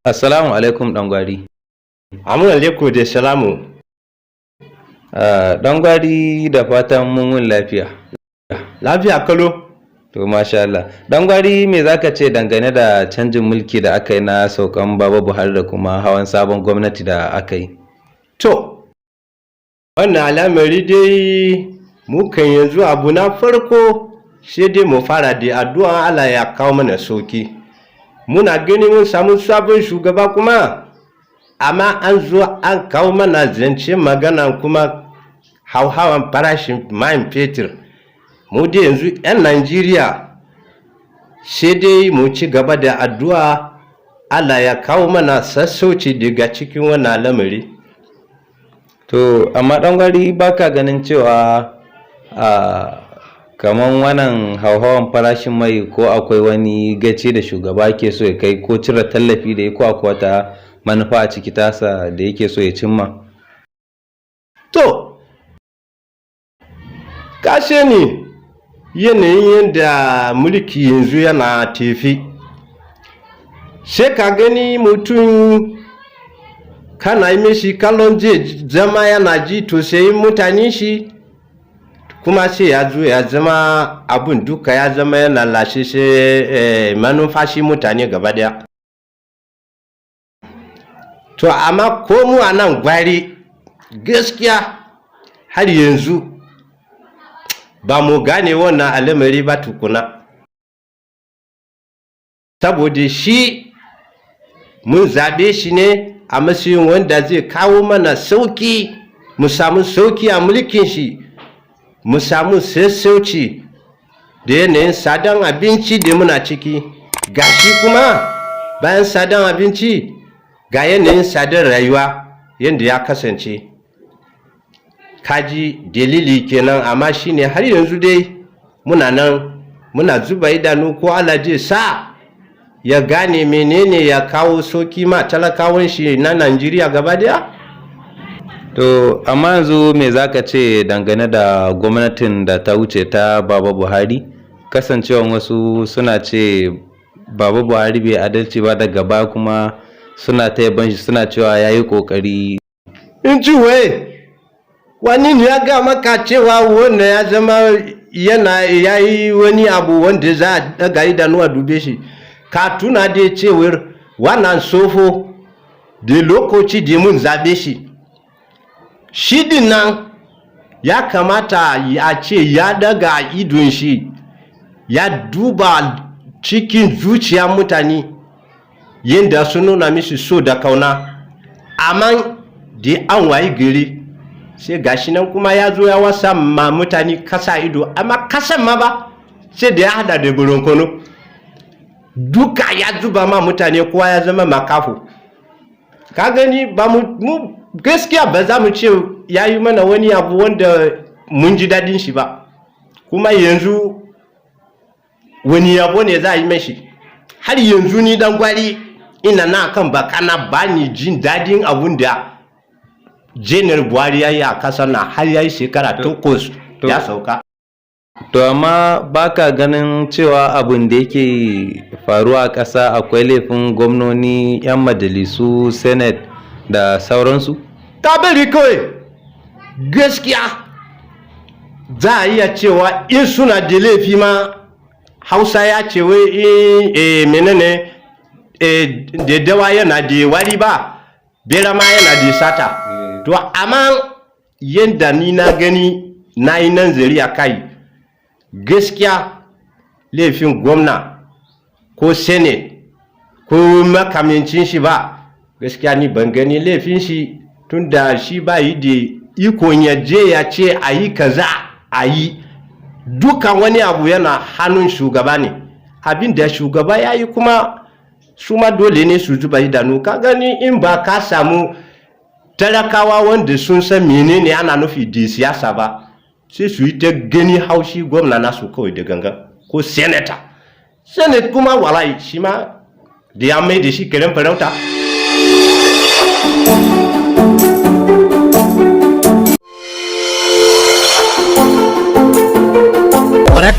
Assalamu alaikum ɗan gwari. Amin alaikum da salamu. Ɗan gwari da fatan mun wuni lafiya. Lafiya kalo. To masha Allah. Ɗan gwari me zaka ce dangane da canjin mulki da aka yi na saukan Baba Buhari da kuma hawan sabon gwamnati da aka yi? To, wannan al'amari dai mukan yanzu abu na farko sai dai mu fara da addu'a Allah ya kawo mana sauki. Muna gani mun samu sabon shugaba kuma amma an zo an kawo mana zance magana kuma hauhawan farashin man fetur. Mu dai yanzu 'yan Najeriya sai dai mu ci gaba da addu'a Allah ya kawo mana sassauci daga cikin wannan lamari. To amma ɗan gwari baka ganin cewa kaman wannan hauhawan farashin mai ko akwai wani gaci da shugaba ke so ya kai ko cire tallafi da ya ko akwai wata manufa a ciki tasa da yake so ya cimma? To, kashe ne yanayin yadda mulki yanzu yana tafi. Sai ka gani mutum kana yi mishi kallon zama yana ji tausayin mutane shi kuma sai ya zo ya zama abun duka ya zama yana lashe shi manufashi mutane gaba daya. To amma ko mu a nan Gwari gaskiya har yanzu ba mu gane wannan al'amari ba tukuna, saboda shi mun zabe shi ne a matsayin wanda zai kawo mana sauki, mu samu sauki a mulkin shi, mu samu sassauci da yanayin sadan abinci da muna ciki. Gashi kuma bayan sadan abinci ga yanayin sadar rayuwa yadda ya kasance. Kaji dalili kenan, amma shine har yanzu dai muna nan muna zuba idanu ko Allah zai sa ya gane menene ya kawo sauki ma talakawan shi na Najeriya gaba daya. To amma yanzu me zaka ce dangane da gwamnatin da ta wuce ta Baba Buhari, kasancewan wasu suna ce Baba Buhari bai adalci ba, daga baya kuma suna ta yaban shi suna cewa yayi kokari. In ji wai wani ne ya ga maka cewa wannan ya zama yayi wani abu wanda za a daga idanu a dube shi? Ka tuna da cewar wannan sofo da lokaci da mun zabe shi, shi din nan ya kamata ya ce ya daga idon shi ya duba cikin zuciya mutane yadda su nuna mishi so da kauna, amma da an wayi gari sai gashi nan kuma ya zo ya wasa ma mutane kasa ido, amma kasan ma ba sai da ya hada da burinkono duka ya zuba ma mutane, kowa ya zama makafu. Ka gani ba mu gaskiya ba za mu ce ya yi mana wani abu wanda mun ji dadin shi ba, kuma yanzu wani yabo ne za a yi mashi? Har yanzu ni dan Gwari ina na kan bakana ba ni jin dadin abun da Janar Buhari ya yi a kasar na har ya yi shekara 8 ya sauka. To amma baka ganin cewa abin da yake faruwa a ƙasa akwai laifin gwamnoni, 'yan majalisu, senate da sauransu? Ta bari kawai gaskiya za a iya cewa in suna da laifi ma Hausa ya ce wai menene da dawa yana da wari ba, bera ma yana da sata. To amma yadda ni na gani na yi nan zari a kai, gaskiya laifin gwamna ko senate ko makamancin shi ba, gaskiya ni ban gani laifin shi, tunda shi ba yi da ikon ya je ya ce a yi kaza a yi. Dukan wani abu yana hannun shugaba ne, abin da shugaba ya yi kuma su ma dole ne su zuba idanu. Ka gani in ba ka samu talakawa wanda sun san menene ana nufi da siyasa ba, sai su yi ta gani haushi gwamna nasu kawai da gangan ko senator. Senate kuma wallahi shi ma da ya mai da shi karen farauta.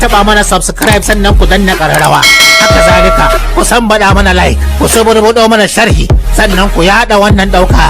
taba mana subscribe sannan ku danna kararrawa. Haka zalika ku san bada mana like, ku saburbudo mana sharhi sannan ku yada wannan dauka.